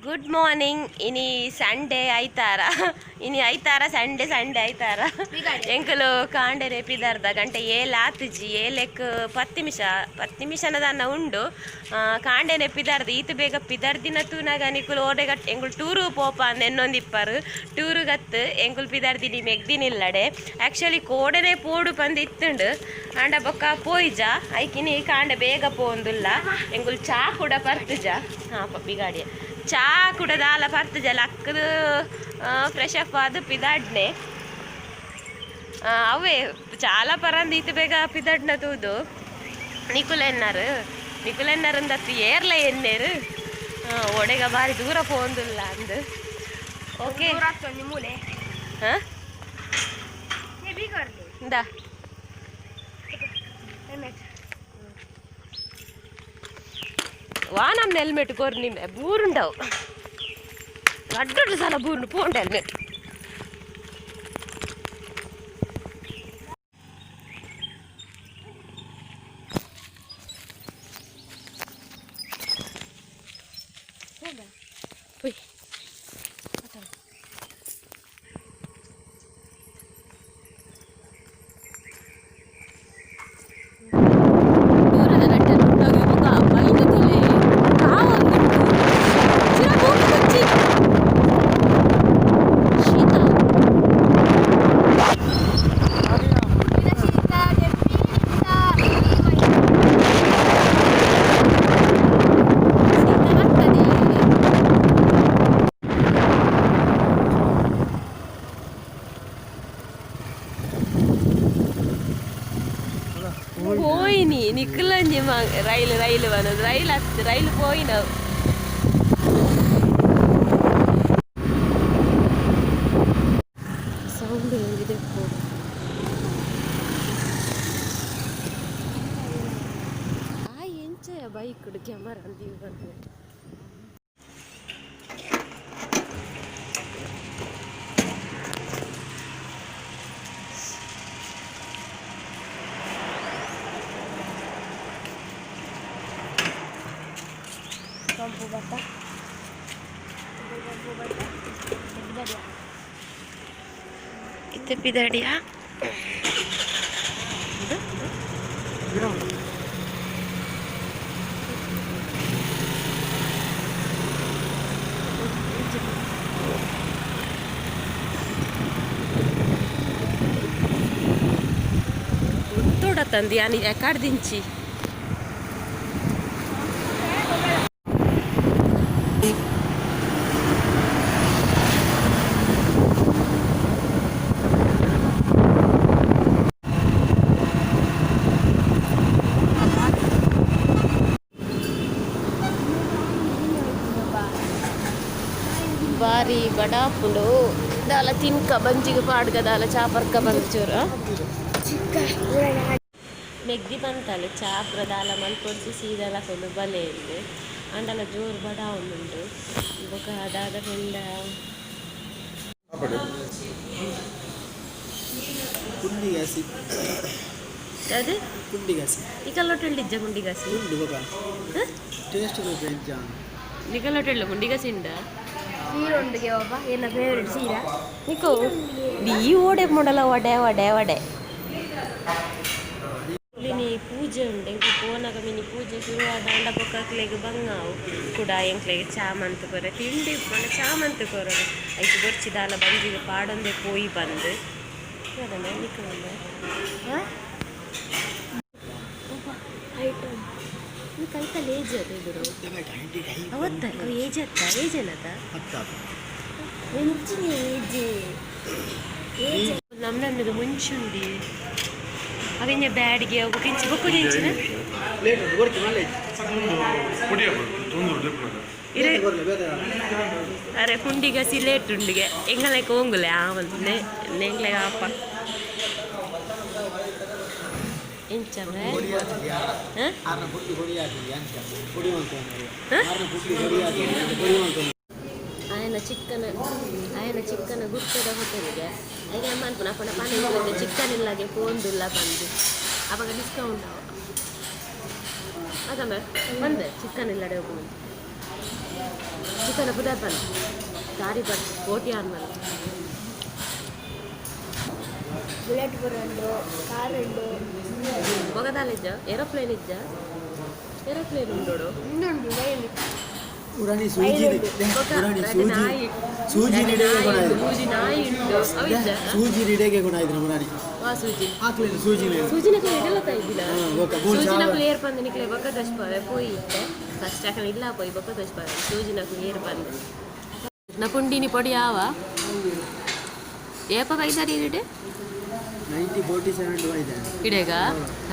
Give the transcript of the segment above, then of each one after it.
good morning ಇನಿ Sunday ಐತಾರ ಇನಿ ಐತಾರ ಸಂಡೇ ಐತಾರ ಎಂಕಲು ಕಾಂಡೆ ರೇಪಿದಾರ್ದ ಗಂಟೆ ಏಲ್ ಆತುಜಿ ಏಲೆಕ್ 10 ನಿಮಿಷನದನ್ನ ಉಂಡು ಕಾಂಡೆ ನೆಪ್ಪಿದಾರ್ದ ಈತು ಬೇಗ ಪಿದಾರ್ದಿನ ತೂನಾಗ ನಿಕುಲು ಓಡೆಗಟ್ ಎಂಗುಲು ಟೂರು ಪೋಪ ಅಂದ್ ಎನ್ನೊಂದಿಪ್ಪರು ಟೂರು ಗತ್ತು ಎಂಕುಲು ಪಿದಾರ್ದಿನಿ ಮೆಗ್ದಿನಿಲ್ಲಡೆ ಆ್ಯಕ್ಚುಲಿ ಕೋಡೆನೆ ಪೋಡು ಪಂದು ಇತ್ತುಂಡು ಆಂಡ ಬೊಕ್ಕ ಪೋಯ್ಜ ಐಕಿನಿ ಕಾಂಡೆ ಬೇಗ ಪೋಂದುಲ್ಲ ಎಂಗುಲು ಚಾ ಕೂಡ ಪರ್ತುಜ ಹಾಂ ಬಿಗಾಡಿಯ ಚಾ ಕೂಡ ದಾಲ ಪರ್ತುಜಲ ಅಕ್ಕದು ಫ್ರೆಶ್ ಅಪ್ ಅದು ಪಿದಾಡ್ನೆ ಅವೇ ಚಾಲ ಪರಂದು ಈತ ಬೇಗ ಪಿದಾಡ್ನ ತೂದು ನಿಕುಲೆನ್ನರಂದತ್ತು ಏರ್ಲ ಎನ್ನೇರು ಒಡೆಗ ಬಾರಿ ದೂರ ಪೋಂದುಲ್ಲ ಅಂದು ಓಕೆ ಹಾಂ ಇಂದ ವಾನಮ್ನ ಹೆಲ್ಮೆಟ್ ಕೋರ್ ನಿಮ್ಮೆ ಬೂರುಂಡವು ಅಡ್ಡೊಡ್ಡು ಸಲ ಬೂರ್ನು ಪೋಂಡ ಹೆಲ್ಮೆಟ್ ಹೋಯ್ పోయిని నిక్కులని రైలు వనదు రైలు పోయినావు సౌండ్ ఇది ఏం చేయ బైక్ కెమెరా దివ్వండి Bambu bata itu pidar dia toda tandiani ekar dinci ಬಾರಿ ಬಡಾಪುಂಡು ದಾಲ ತಿನ್ಕ ಬಂಜಿಗೆ ಪಾಡ್ಗ ದಾಲ ಚಾಪರ್ಕ ಬಂಚೂರು ಮೆಗ್ದಿ ಬಂತಲ್ಲ ಚಾಪ್ರ ದಾಲ ಮಲ್ಪೊಡ್ಸಿ ಸೀದಲ ಕೊಂಡು ಬಲೆ ಇದ್ದು ಅಂಡಲ ಜೋರು ಬಡ ಉಂಡು ಬೊಕ ಅದಾದ ಹಿಂಡ ಅದು ನಿಕಲ್ಲೊಟ್ಟಿಲ್ಡಿಜ್ಜ ಗುಂಡಿಗಾಸಿ ನಿಕಲ್ಲೊಟ್ಟಿಲ್ಲ ಗುಂಡಿಗಾಸಿ ಉಂಡ ನಿಕೋ ಈ ಓಡೆ ಮೊಡಲ ಒಡೆ ಮಿನಿ ಪೂಜೆ ಉಂಡೆ ಪೋನಾಗ ಮಿನಿ ಪೂಜೆ ಶುರುವಾದ ಅಂಡ ಬೊಕ್ಕಕ್ಲೆಗ್ ಬಂಗಾವು ಕೂಡ ಎಂಕ್ಲೆಗ್ ಚಾಮಂತ್ ಕೊರ ತಿಂಡಿ ಪಂಡ ಚಾಮಂತ್ ಕೊರೋದು ಐದು ಬರ್ಚಿದಾಲ ಬಂಜಿಗೆ ಪಾಡೊಂದೆ ಪೋಯಿ ಬಂದು ಅದನ್ನ ನಿಕ್ಕಲ್ಲ ಕಲ್ಕಲ್ ಏಜ್ ಅದು ಇದ್ರು ಅವತ್ತಲ್ಲ ಏಜ್ ಏಜ್ ಏನದ ಮುಂಚಿನ ಏಜ್ ನಮ್ಮದು ಮುಂಚುಂಡಿ ಅವಿನ ಬ್ಯಾಡಿಗೆ ಹೋಗು ಕಿಂಚಿ ಬೊಕ್ಕು ದಿಂಚಿನ ಅರೆ ಕುಂಡಿಗಸಿ ಲೇಟ್ ಉಂಡಿಗೆ ಎಂಗಲಕ್ಕೆ ಹೋಗುಲೆ ಆವಲ್ ನೆಂಗ್ಲೆ ಆಪ ಎಂಚವೆ ఆయన చిక్కన గుర్తుದ ಹೋಟೆಲ್ಗೆ ಈಗ ಅಮ್ಮ ಅನ್ಕೊಂಡು ಅಪ್ಪನ ಪಾನಿಗೆ ಚಿಕ್ಕನ್ ಇಲ್ಲಾಗೆ ಪೋಂದುಲ್ಲ ಬಂದು ಅವಾಗ ಡಿಸ್ಕೌಂಟ್ ಅದಮ್ಮ ಬಂದೆ ಚಿಕ್ಕನ್ ಇಲ್ಲಡೆ ಹೋಗುವಂತ ಚಿಕನ್ ಪುದಾಪನ ಸಾರಿ ಬಟ್ ಕೋಟಿ ಅನ್ನಲ್ಲ ಬುಲೆಟ್ ಬರೋದು ಕಾರ್ ಉಂಡು ಮೊಗದಾಲಿದ್ದ ಏರೋಪ್ಲೇನ್ ಇದ್ದ ಏರೋಪ್ಲೇನ್ ಉಂಟೋಡು ಇನ್ನೊಂದು ರೈಲು ಉಡಾನಿ ಸೂಜಿ ಸೂಜಿ ನಿಡೆಗೆ ಗುಣ ಇದೆ ಸೂಜಿ ನಾಯಿ ಉಂಟು ಅವಿದ್ದ ಸೂಜಿ ನಿಡೆಗೆ ಗುಣ ಇದ್ರೆ ಮುರಾನಿ ಸೂಜಿ ಹಾಕ್ಲೇನು ಸೂಜಿ ಸೂಜಿನಕ್ಕೆ ಇಡಲ್ಲ ಇದ್ದಿಲ್ಲ ಸೂಜಿನಕ್ಕೆ ಏರ್ ಬಂದು ನಿಕ್ಲೆ ಬೊಕ್ಕ ದಶ್ಪಾವೆ ಪೋಯಿ ಇತ್ತೆ ಫಸ್ಟ್ ಅಕಲ್ ಇಲ್ಲ ಪೋಯಿ ಬೊಕ್ಕ ದಶ್ಪಾವೆ ಸೂಜಿನಕ್ಕೆ ಏರ್ ಬಂದು ನ ಪುಂಡಿನಿ ಪೊಡಿ ಯಾವ ಏಪ ಬೈದಾರಿ ಇಡೆ 1947 ಇದೆ ಇಡೆಗ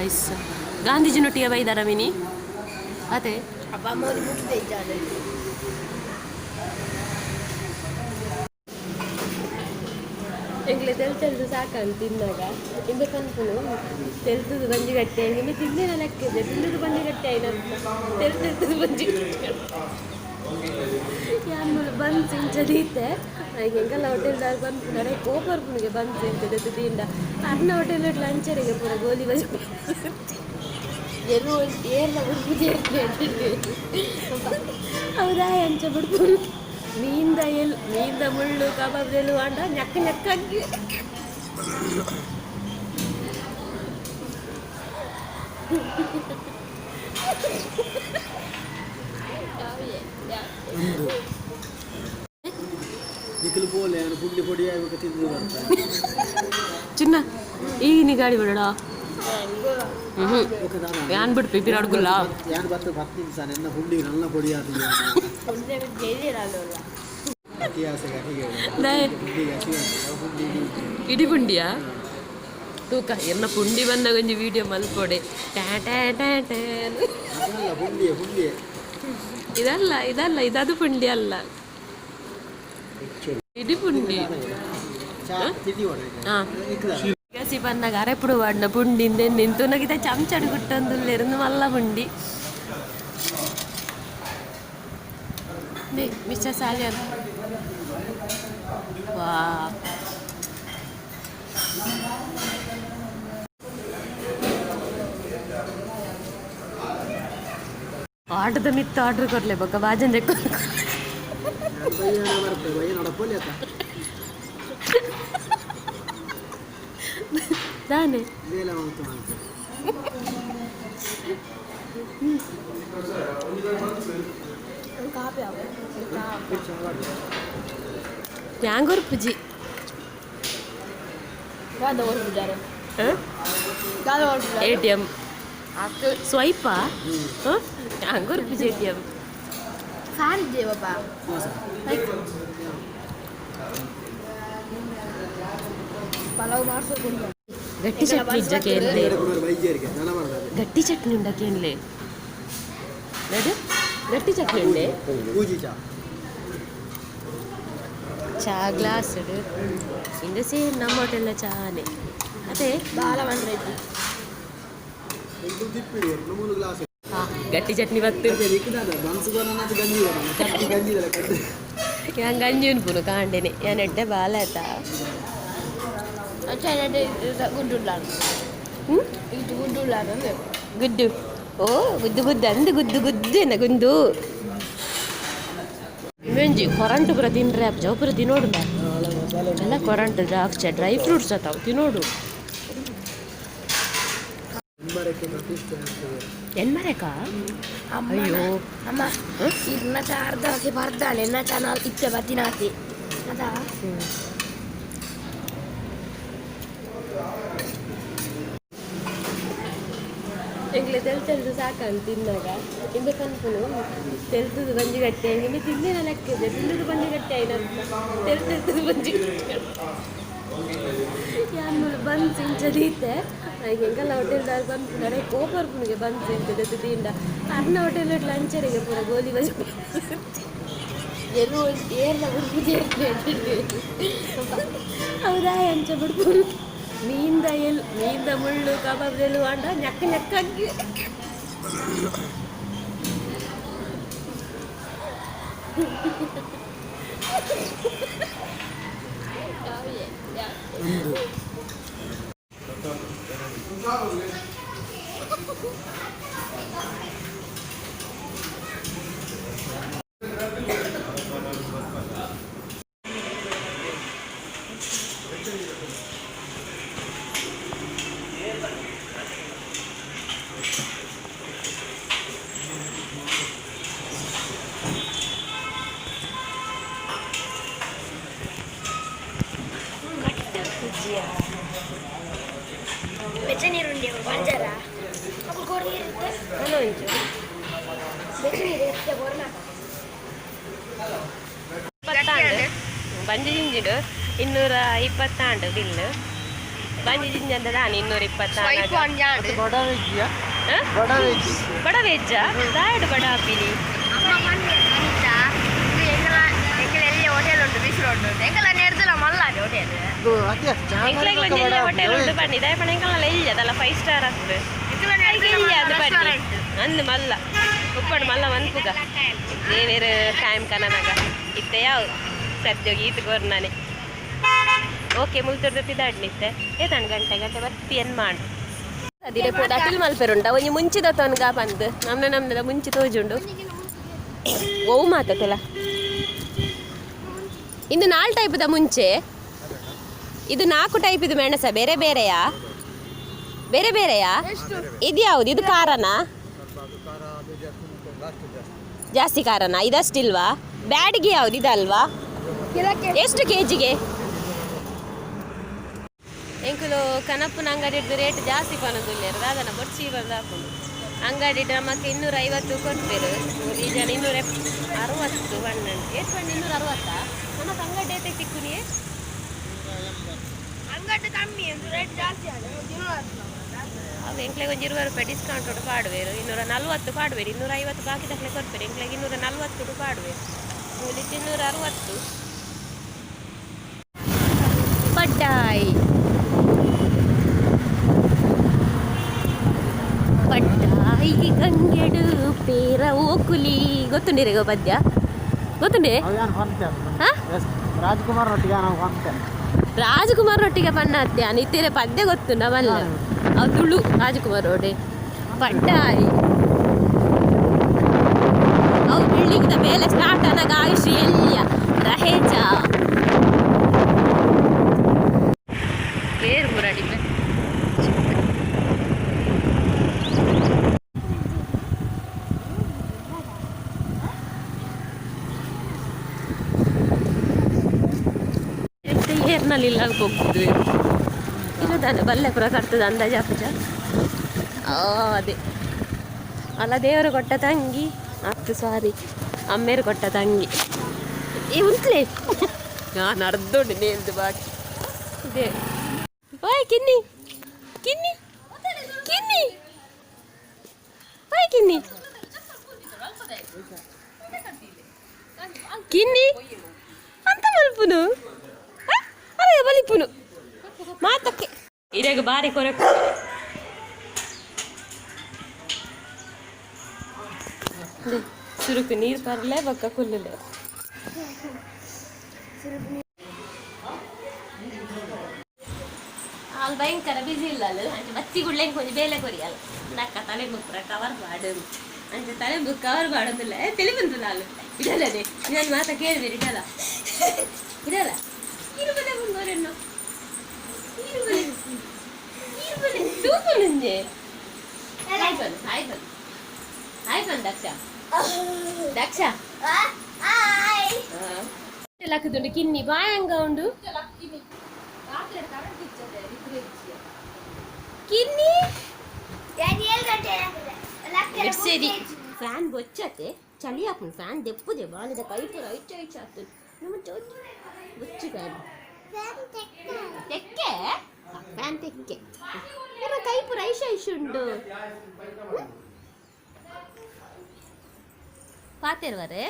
ಐಸ್ ಗಾಂಧೀಜಿನೊಟ್ಟಿಗೆ ಬೈದಾರ ಮಿನಿ ಅದೇ ಅಪ್ಪ ಅಮ್ಮವ್ರಿಗೆ ಮುಟ್ಟಿದೆ ಇದ್ದಾರೆ ಎಂಗ್ಲೆ ತೆಲ್ದು ಸಾಕಂತ ತಿನ್ನಾಗ ಇಂಬ ಕನ್ಪುನು ತೆಲ್ತದು ಬಂಜಿ ಗಟ್ಟೆ ನಿಮಗೆ ತಿಂದಿನ ಲೆಕ್ಕಿದೆ ತಿನ್ನದು ಬಂಜಿ ಗಟ್ಟೆ ಆಯ್ತು ತೆಲ್ತದು ಬಂಜಿ ಯಾರು ಬಂದು ಸಿಂಚದೀತೆ ಹೆಂಗೆಲ್ಲ ಹೋಟೆಲ್ದಾಗ ಬಂದು ನಡೆ ಕೋಪರ್ಪುನಿಗೆ ಬಂದು ಸಿಂಚದೆ ತಿಂದ ಅರ್ಣ ಹೋಟೆಲ್ ಲಂಚರಿಗೆ ಪೂರ ಗೋಲಿ ಬಜಿ ಏನು ಏರ್ನ ಬಿಡ್ಬುಜಿ ಹೌದಾ ಎಂಚ ಬಿಡ್ಬೋದು ಮೀಂದ ಮುಳ್ಳು ಕಬಾಬ್ದೆಲ್ಲ ಅಂಡ ನೆಕ್ಕಾಗಿ ನಿಖಿಲ್ ಬೋಲೆ ಪುಂಡಿ ಪೊಡಿ ಆಗಬೇಕು ತಿಂದು ಚಿನ್ನ ಈಗ ನೀ ಗಾಡಿ ಬಿಡಡ ಯಾನ್ ಬಿಟ್ಟು ಪಿಪಿರ ಅಡ್ಗುಲ್ಲ ಯಾರು ಬರ್ತಾರೆ 10 ನಿಮಿಷ ನನ್ನ ಪುಂಡಿ ನನ್ನ ಪೊಡಿ ಆದ ಇಡಿ ಪುಂಡಿಯಾ ತೂಕ ಎನ್ನ ಪುಂಡಿ ಬಂದಾಗ ಒಂದು ವಿಡಿಯೋ ಮಲ್ಕೊಡೆ ಇದಲ್ಲ ಇದದು ಪುಂಡಿ ಅಲ್ಲ ಇಡಿ ಪುಂಡಿ ಗಸಿ ಬಂದಾಗ ಅರೆಪುಡು ವಾಡ್ನ ಪುಂಡಿಂದ ನಿಂತು ನಗಿತ ಚಮಚಡು ಗುಟ್ಟೊಂದುಲ್ಲಿருந்து ಮಲ್ಲ ಪುಂಡಿ ಮಿಸ್ಟರ್ ಸಾಲಿಯನ್ ವಾ ಆಟದ ಮಿತ್ತು ಆರ್ಡ್ರ್ ಕೊಡ್ಲೆ ಬೊಕ್ಕ ಬಾಜನ್ ರೆಕ್ಕ ತಾನೆ ಯಾಂಗೂರ್ ಪೂಜಿ ATM ಸ್ವೈಪಾ ಯಾಂಗೂರ್ ಪೂಜಿ ATM ಫ್ಯಾನ್ ಇದೆ ಬಾಬಾ ಪಲಾವ್ ಮಾಡ್ಸೋದು ಗಟ್ಟಿ ಚಟ್ನಿ ಇದ್ದಕ್ಕೆ ಗಟ್ಟಿ ಚಟ್ನಿ ಉಂಡಕ್ಕೆ ಏನ್ಲೆ ನಡು ಗಟ್ಟಿ ಚಟ್ನಿ ಉಂಡೆ ಚಾ ಗ್ಲಾಸ್ ಇಂದ ಸೇಮ್ ನಮ್ಮ ಹೋಟೆಲ್ಲ ಚಾನೆ ಅದೇ ಬಾಳ ಬಂದ್ರೈತಿ ಗಟ್ಟಿ ಚಟ್ನಿ ಬತ್ತು ഞാൻ ഗഞ്ചി ഉൻപുന്നു കാണ്ടേനെ ഞാൻ എട്ടെ ബാലേത്താ గుడ్డులాను ఇది గుడ్డులాను గుడ్డు ఓ గుద్దు గుద్దు అందు గుద్దు గుద్దేನ ಗುಂದು ಮೆಂಜಿ ಕೊರಂಟು ಪುರ ತಿನ್ರೆ ಅಪ್ಪ ಪುರ ತಿನ್ನೋಡು ಎಲ್ಲ ಕೊರಂಟು ದ್ರಾಕ್ಷ ಡ್ರೈ ಫ್ರೂಟ್ಸ್ ಅತಾವು ತಿನ್ನೋಡು ಎನ್ಮರೆಕಾ ಅಯ್ಯೋ ಅಮ್ಮ ಇರ್ನಟ ಅರ್ಧಕ್ಕೆ ಬರ್ದಾಳೆ ನಟ ನಾಲ್ ಇತ್ತೆ ಬತ್ತಿನಾತಿ ಅದಾ ಎಂಗ್ಲೆ ತೆಲ್ದು ಸಾಕಂತ ತಿನ್ನಾಗ ಇಂಬ ಕನ್ಪುನು ತೆಲ್ತದು ಬಂಜಿ ಗಟ್ಟೆ ನಿಮಗೆ ತಿಂದಿನ ಲೆಕ್ಕಿದೆ ತಿನ್ನದು ಬಂಜಿ ಗಟ್ಟೆ ತೆಲ್ತದು ಬಂಜಿ ಯಾರು ಬಂದು ಸಿಂಚದೀತೆ ಹೆಂಗೆಲ್ಲ ಹೋಟೆಲ್ದಾಗ ಬಂದು ನಡೆ ಕೋಪರ್ಪುನಿಗೆ ಬಂದು ಸಿಂಚದೆ ತಿಂದ ಅರ್ಣ ಹೋಟೆಲ್ ಲಂಚರಿಗೆ ಪೂರ ಗೋಲಿ ಬಜಿ ಏನು ಏರ್ನ ಬಿಡ್ಬುಜಿ ಹೌದಾ ಎಂಚ ಬಿಡ್ಬೋದು ಮೀಂದ ಮುಳ್ಳು ಕಬಾಬ್ದೆಲ್ಲ ಅಂಡ ನೆಕ್ಕಾಗಿ ಒಂಚು ಬಂಜಿ ಜಿಂಜಿಡು 220 ಬಿಲ್ಲು ಬಂಜಿ ಜಿಂಜಿ ಅಂತ ದಾನಿ 220 ಬಡ ವೆಜ್ಜಾ ದಾಯಡು ಬಡ ಹಾಪಿನಿ ಹೋಟೆಲ್ ಉಂಟು ಬಿಸಿಲು ಉಂಟು ಎಂಕಲ ನೆಡ್ದಲ್ಲ ಮಲ್ಲಾದೆ ಹೋಟೆಲ್ ಎಂಕ್ಲೆಗ್ ಒಂಜಿ ಹೋಟೆಲ್ ಉಂಟು ಬನ್ನಿ ದಯಪಣ ಎಂಕಲ್ಲ ಇಲ್ಲ ಅದಲ್ಲ 5 ಸ್ಟಾರ್ ಆಗ್ತದೆ ಅದು ಬನ್ನಿ ಅಂದು ಮಲ್ಲ ಉಪ್ಪಡು ಮಲ್ಲ ಮನ್ಪುಗ ದೇವೇರು ಟೈಮ್ ಕನನಗ ಇತ್ತೆ ಯಾವ ಸದ್ಯೋಗಿ ಈತ ಗೊರ್ನಾನೆ ಓಕೆ ಮುಲ್ತುರ್ದು ಪಿದಾಡ್ಲಿತ್ತೆ ಏತಣ್ಣ ಗಂಟೆ ಬರ್ತಿ ಏನು ಮಾಡು ಅದಿರೆ ಪೋದ ಅಟಿಲ್ ಮಲ್ಪೆರುಂಡ ಒಂಜಿ ಮುಂಚಿದ ತೊನ್ಗ ಬಂದು ನಮ್ನದ ಮುಂಚಿ ತೋಜುಂಡು ಓವು ಮಾತಲ್ಲ ಇಂದು 4 ಟೈಪ್ದ ಮುಂಚೆ ಇದು 4 ಟೈಪ್ ಇದು ಮೆಣಸ ಬೇರೆ ಬೇರೆಯಾ ಇದು ಯಾವುದು ಇದು ಖಾರನಾ ಜಾಸ್ತಿ ಖಾರನಾ ಇದಷ್ಟಿಲ್ವಾ ಬ್ಯಾಡಿಗೆ ಯಾವುದು ಇದಲ್ವಾ ಎಷ್ಟು ಕೆಜಿಗೆ ಎಂಕುಲು ಕನಪ್ಪನ ಅಂಗಡಿ ಹಿಡಿದು ರೇಟ್ ಜಾಸ್ತಿ ಪನದುಲ್ಲೇರು ಅದನ್ನು ಬೊಡ್ಸಿ ಬಂದು ಹಾಕೊಂಡು ಅಂಗಡಿ ನಮಗೆ 250 ಕೊಡ್ತೇರು ಈ ಜನ 260 ಬಣ್ಣ ಎಷ್ಟು ಬಣ್ಣ 260 ನಮಗೆ ಅಂಗಡಿ ಐತೆ ತಿಕ್ಕುನಿ ಅಂಗಡಿ ಕಮ್ಮಿ ರೇಟ್ ಜಾಸ್ತಿ ಅವು ಎಂಕ್ಲೆಗೆ ಒಂದು 20 ರೂಪಾಯಿ ಡಿಸ್ಕೌಂಟ್ ಉಂಟು ಪಾಡುವೇರು 240 ಪಾಡುವೇರು 250 ಬಾಕಿ ತಕ್ಕಲೆ ಕೊಡ್ಬೇರು ಎಂಕ್ಲೆಗೆ 240 ಪಾಡುವೇರು ಮೂಲಿದ್ದು 260 ಪಡ್ಡಾಯಿ ಗಂಗೆಡು ಪೇರ ಓಕುಲಿ ಗೊತ್ತುಂಡಿರೇಗೋ ಪದ್ಯ ಗೊತ್ತುಂಡೆ ರಾಜಕುಮಾರ್ ಒಟ್ಟಿಗೆ ಬಣ್ಣ ಹತ್ಯ ನಿತ್ಯರೆ ಪದ್ಯ ಗೊತ್ತು ನವಲ್ಲ ಅವು ತುಳು ರಾಜಕುಮಾರ್ ಒಡೆ ಪಡ್ಡಾಯಿ ಅವು ಬಿಲ್ಡಿಂಗ್ದ ಮೇಲೆ ಸ್ಟಾರ್ಟ್ ಅನ್ನಾಗ ಆಯುಷ್ ಎಲ್ಲಿಯ ರಹೇಜ ಬೇರು ಮುರಡಿ ಏರ್ನಲ್ಲಿಲ್ಲ ಹೋಗ್ತಿದ್ವಿ ಇರೋದಾನೆ ಬಲ್ಲೆಪುರ ಕಟ್ತದ ಅಂದಾಜು ಅಪ್ಪಜ ಅದೇ ಅಲ್ಲ ದೇವರು ಕೊಟ್ಟ ತಂಗಿ ಅತ್ತು ಸಾರಿ ಅಮ್ಮೇರು ಕೊಟ್ಟ ತಂಗಿ ಈ ಉಂಟ್ಲೆ ನಾನು ಅರ್ಧೋಡಿ ನೇಲ್ದು ಬಾಕಿ ಇದೇ ಬಾಯ್ ಕಿನ್ನಿ ಕಿನ್ನಿ ಕಿನ್ನಿ ಬಾಯ್ ಕಿನ್ನಿ ಕಿನ್ನಿ ಅಂತ ಮಲ್ಪುನು ಅದೇ ಬಲಿಪುನು ಮಾತಕ್ಕೆ ಇದಾಗ ಬಾರಿ ಕೊರಕು ಸುರುಕು ನೀರು ಪರ್ಲೆ ಬಕ್ಕ ಕುಲ್ಲಲೆ ಅಲ್ಲಿ ಭಯಂಕರ ಬಿಸಿ ಇಲ್ಲ ಅಲ್ಲ ಅಂಚೆ ಬತ್ತಿ ಗುಡ್ಲೆ ಕೊಂಚ ಬೇಲೆ ಕೊರಿಯಲ್ಲ ನಕ್ಕ ತಲೆ ಮುಕ್ಕರ ಕವರ್ ಬಾಡು ಅಂಚೆ ತಲೆ ಬುಕ್ ಕವರ್ ಬಾಡೋದಿಲ್ಲ ತಲೆ ಬಂತಲ್ಲ ಅಲ್ಲಿ ಇದಲ್ಲದೆ ನಾನು ಮಾತ ಕೇಳಿದೆ ಇದಲ್ಲ ಇದಲ್ಲ ಇರುಬಲೆ ಬಂದವರೆನ್ನು ಇರುಬಲೆ ತೂಕು ನಂಜೆ ಹಾಯ್ ಬನ್ ದಕ್ಷ ದಕ್ಷ ಲಕ್ಕದುಂಡು ಕಿನ್ನಿ ಬಾಯಂಗ ಉಂಡು ಕಿನ್ನಿ ಸರಿ ಫ್ಯಾನ್ ಬೊಚ್ಚತ್ತೆ ಚಳಿ ಹಾಕೊಂಡು ಫ್ಯಾನ್ ದೆಪ್ಪುದೆ ಬಾಲಿದ ಕೈ ಪೂರ ಐಚ ಆಗ್ತದೆ ನಮ್ಮ ಚೋಟಿ ಬೊಚ್ಚು ಕಾಯಿ ತೆಕ್ಕೆ ಫ್ಯಾನ್ ತೆಕ್ಕೆ ನಮ್ಮ ಕೈ ಪೂರ ಐಶ ಉಂಡು ಪಾತೆರ್ವರೆ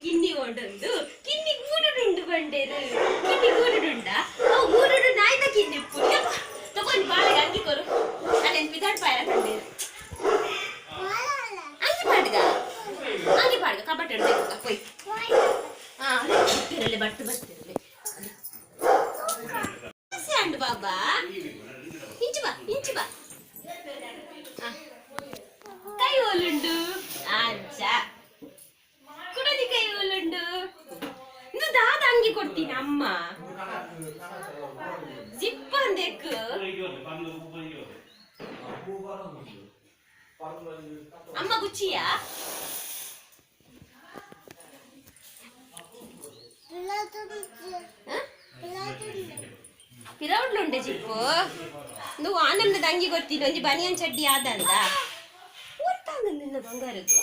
ಕಿನ್ನಿ ಓಡೊಂದು ಕಿನ್ನಿ ಗೂಡುಂಡು ಬಂಡೇರು ಕಿನ್ನಿ ಗೂಡುಂಡ ಅವು ಗೂಡುಂಡು ನಾಯ್ದ ಕಿನ್ನಿ ಪುಡಿ ತಗೊಂಡು ಬಾಳೆಗೆ ಅಂಗಿ ಕೊರು ಅಲ್ಲೇನು ಪಿದಾಡ್ ಪಾಯರ ಕಂಡೇರು ಅಂಗಿ ಪಾಡ್ಗ ಕಬಟ್ಟಿ ಹಿಡ್ಬೇಕು ಪೊಯ್ ಬರ್ತಿರಲಿ ಬರ್ತಿರಲಿ ಅಂಡು ಬಾಬಾ ಇಂಚು ಬಾ ಕೈ ಓಲುಂಡು ಅಜ್ಜ ಕುಡದಿ ಕೈ ಓಲುಂಡು ಇನ್ನು ದಾದ ಅಂಗಿ ಕೊಡ್ತೀನಿ ಅಮ್ಮ ಜಿಪ್ಪ ಅಂದೆಕ್ಕು ಅಮ್ಮ ಗುಚ್ಚಿಯಾ ಪಿರೌಡ್ಲುಂಡೆ ಜಿಪ್ಪು నువ్వు ఆనంద దంగి కొట్టి నుంచి బనియన్ చెడ్డి ఆదందా ನಿನ್ನ ಬಂಗಾರದ್ದು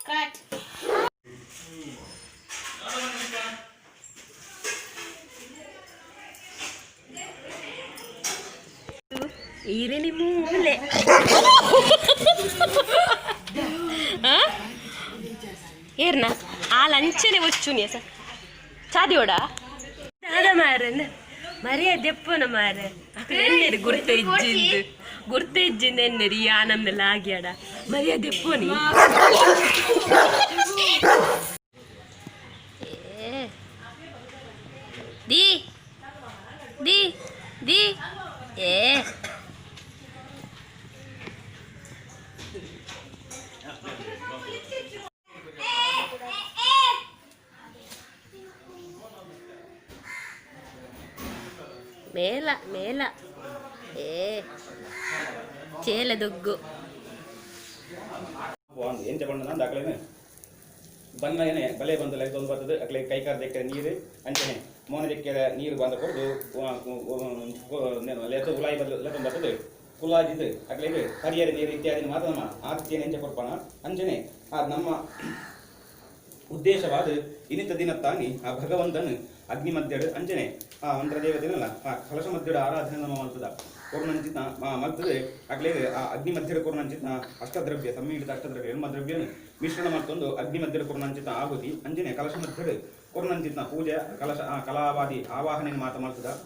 ಕಟ್ ಈರಿನಿ ಮೂಲೆ ಏರ್ನ ಆ ಲಂಚನೆ ಒಚ್ಚುನಿ ಸರ್ ಚಾದಿಯೋಡ ದಾದ ಮಾರ ಮರಿಯ ದೆಪ್ಪನ ಮಾರ ಎನ್ನೆರು ಗುರ್ತ ಇಜ್ಜಿಂದು ಎನ್ನೆರು ಈ ಆನಂದಲ್ಲ ಆಗ್ಯಾಡ ಮರಿಯ ದೆಪ್ಪನಿ ದಿ ದಿ ದಿ ಏ ಮೇಲ ಏ ಚೇಲ ದೊಗ್ಗು ಎಂಚ ಬಂದ ಅಕ್ಲೇನೆ ಬಂದ ಏನೇ ಬಲೆ ಬಂದು ಒಂದು ಬರ್ತದೆ ಅಕ್ಲೆ ಕೈಕಾಲ ದೆಕ್ಕರೆ ನೀರು ಅಂಚನೆ ಮೋನ ದೆಕ್ಕರೆ ನೀರು ಬಂದ ಕೊಡ್ದು ಲೆತ್ತು ಕುಲಾಯಿ ಲೆತ್ತು ಬರ್ತದೆ ಕುಲಾಜಿದ್ದು ಅಕ್ಲೆಗೆ ಹರಿಯರ ನೀರು ಇತ್ಯಾದಿ ಮಾತ್ರ ಆತಿಥ್ಯನ ಎಂಚ ಕೊಡ್ಪಾನ ಅಂಚನೆ ಆ ನಮ್ಮ ಉದ್ದೇಶವಾದ ಇನ್ನಿತ ದಿನ ತಾನಿ ಆ ಭಗವಂತನ ಅಗ್ನಿ ಮಧ್ಯಡು ಅಂಚನೆ ಆ ಮಂತ್ರ ದೇವತೆನಲ್ಲ ಆ ಕಲಶ ಮಧ್ಯಡ ಆರಾಧನೆ ನಮ್ಮ ಮಾಡ್ತದ ಕೊರ್ನಂಚಿತ ಮಾಡ್ತದೆ ಅಕ್ಲೇಗೆ ಆ ಅಗ್ನಿ ಮಧ್ಯಡ ಕೊರ್ನಂಚಿತ ಅಷ್ಟದ್ರವ್ಯ ಸಮ್ಮಿಳಿತ ಅಷ್ಟದ್ರವ್ಯ ಎನ್ಮ ದ್ರವ್ಯನು ಮಿಶ್ರಣ ಮಾಡ್ಕೊಂಡು ಅಗ್ನಿ ಮಧ್ಯಡ ಕೊರ್ನಂಚಿತ ಆಹುತಿ ಅಂಜನೆ ಕಲಶ ಮಧ್ಯಡು ಕೊರ್ನಂಚಿತ ಪೂಜೆ ಕಲಶ ಕಲಾವಾದಿ ಆವಾಹನೆ ಮಾತ ಮಾಡ್ತದ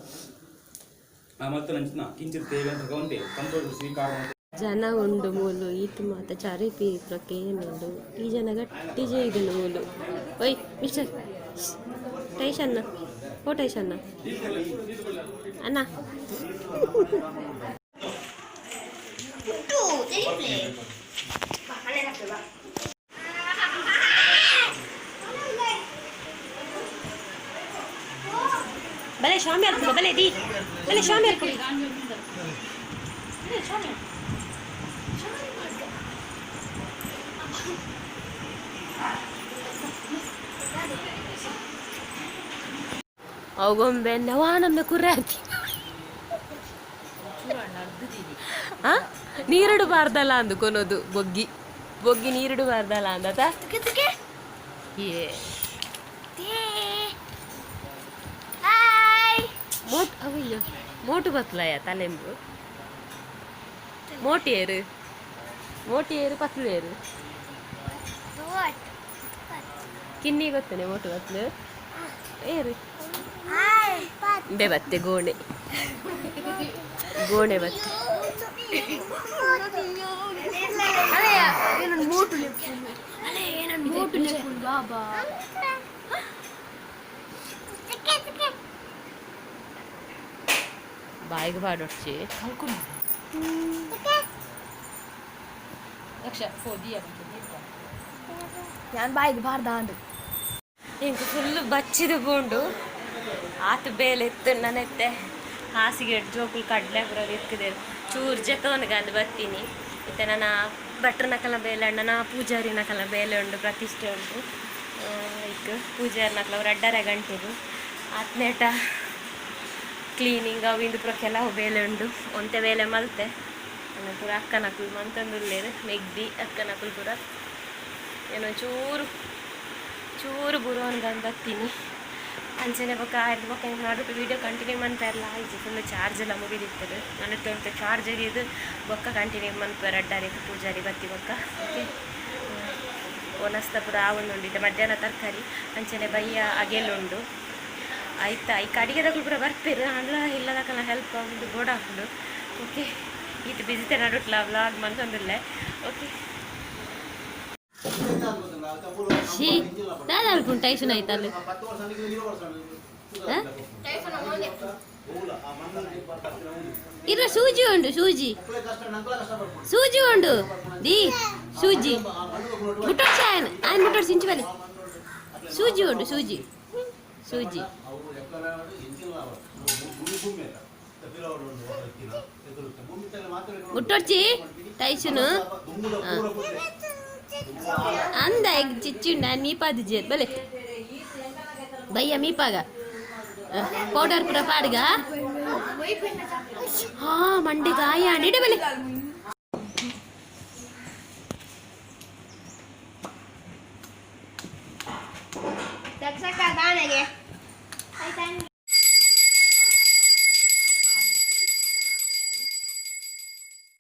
ಆ ಮತ್ತ ನಂಚಿನ ಕಿಂಚಿತ್ ದೇವ ಭಗವಂತೆ ಸಂತೋಷ ಸ್ವೀಕಾರ ಜನ ಉಂಡು ಮೂಲು ಈತು ಮಾತ ಚಾರಿ ಪೀತ್ರಕ್ಕೆ ಏನುಂಡು ಈ ಜನ ಗಟ್ಟಿ ಜೈದನು ಮೂಲು ಒಯ್ ಮಿಸ್ಟರ್ ಟೈಶನ್ನ ಓ ಟೈಶನ್ನ ಅಣ್ಣ ಬಲೆ ಶಾಮಿ ಹಾಕ್ತದ ಬಲೆ ದಿ ಬಲೆ ಶಾಮಿ ಹಾಕ್ಕೊಡಿ ಅವಗೊಂಬೆ ನವಾನೊಮ್ಮೆ ಕುರ್ರಾತಿ ನೀರಿಡಬಾರ್ದಲ್ಲ ಅಂದು ಕೊನೋದು ಬೊಗ್ಗಿ ನೀರಿಡಬಾರ್ದಲ್ಲ ಅಂದತ ಏ ಅವಯ್ಯೋ ಮೋಟು ಬತ್ಲಯ ತಲೆಂಬು ಮೋಟಿಯೇರು ಪತ್ಲೇರು ಕಿನ್ನಿ ಗೊತ್ತೇನೆ ಮೋಟು ಬತ್ಲು ಏರು ಬೆ ಬತ್ತೆ ಗೋಣೆ ಬತ್ತೆ ಬಾಯಿಗೆ ಬಾಡೊಡ್ಚಿ ഞാൻ ബാഗ് ബാർദാണ്ട് എനിക്ക് ഫുള്ള് ಬಚ್ಚಿದ ಬೋಂಡು ಆತು ಬೇಲೆ ಇತ್ತು ನನೆತ್ತೆ ಹಾಸಿಗೆ ಜೋಕುಲು ಕಡಲೆ ಬರೋದು ಇಕ್ಕಿದೆ ಚೂರು ಜಕ್ಕವನಿಗೆ ಅಂದು ಬರ್ತೀನಿ ಮತ್ತು ನನ್ನ ಭಟ್ರನ ಕಲ ಬೇಲೆ ಅಣ್ಣನ ಪೂಜಾರಿನ ಕಲ ಬೇಲೆ ಉಂಡು ಪ್ರತಿಷ್ಠೆ ಉಂಟು ಈಗ ಪೂಜಾರಿನ ಕಲ ಅವ್ರು ಅಡ್ಡರೆ ಗಂಟೆದು ಆತ್ನೇಟ ಕ್ಲೀನಿಂಗ್ ಅವು ಇಂದು ಪುರ ಕೆಲವು ಬೇಲೆ ಉಂಡು ಒಂತೆ ಬೇಲೆ ಮಲ್ತೆ ನನ್ನ ಪೂರ ಅಕ್ಕನಕುಲು ಮಂತಂದುಲ್ಲೇರು ಮೆಗ್ದಿ ಅಕ್ಕನಕುಲು ಪೂರ ಏನೋ ಚೂರು ಬುರೋನ್ಗೆ ಅಂದು ಬರ್ತೀನಿ ಅಂಚನೆ ಬೊಕ್ಕ ಆಯ್ತು ಬೊಕ್ಕ ನಾಡು ವೀಡಿಯೋ ಕಂಟಿನ್ಯೂ ಮಾಡ್ತಾ ಇರಲ್ಲ ಆಯ್ತು ಫುಲ್ಲು ಚಾರ್ಜ್ ಎಲ್ಲ ಮುಗಿದಿರ್ತದೆ ನನ್ನ ತೊಂತ ಚಾರ್ಜ್ ಆಗಿದ್ದು ಬೊಕ್ಕ ಕಂಟಿನ್ಯೂ ಮಾಡ್ತಾರೆ ಅಡ್ಡಾರಿಗೆ ಪೂಜಾರಿ ಬತ್ತಿ ಬೊಕ್ಕ ಓಕೆ ಓನಸ್ತ ಪುರ ಆವೊಂದುಂಡಿದ್ದೆ ಮಧ್ಯಾಹ್ನ ತರಕಾರಿ ಅಂಚನೆ ಬಯ್ಯ ಅಗೆಲ್ಲುಂಡು ಆಯ್ತಾ ಈ ಕಡಿಗೆದಾಗಲು ಪುರ ಬರ್ಪೇರು ಅಲ್ಲ ಇಲ್ಲದಕ್ಕಲ್ಲ ಹೆಲ್ಪ್ ಆಗುದು ಗೋಡ ಹಾಕುದು ಓಕೆ ಇದು ಬಿಸಿತೆ ನಡುಟ್ಲ ವ್ಲಾಗ್ ಮಂತೊಂದಿಲ್ಲ ಓಕೆ ಶೀ ದಾದ ಅಲ್ಪುಂಟು ಟೈಸನ್ ಆಯ್ತಲ್ಲಿ ಇರ ಸೂಜಿ ಉಂಡು ಸೂಜಿ ಉಂಡು ದಿ ಸೂಜಿ ಮುಟ್ಟೋಡ್ಸಿ ఆయన ಮುಟ್ಟೋಡ್ಸಿ ಇಂಚು ಬಲಿ ಸೂಜಿ ಉಂಡು ಸೂಜಿ ಮುಟ್ಟೋಡ್ಸಿ ಟೈಸನು ಅಂದ ಚಿಚ್ಚಿಂಡ ಮೀಪಾದ ಜೇದ್ ಬಲೆ ಭಯ್ಯ ಮೀಪಾಗ ಪೌಡರ್ ಪುರ ಪಾಡ್ಗ ಹಾ ಮಂಡೆ ಗಾಯ ಇಡೆ ಬಲೆ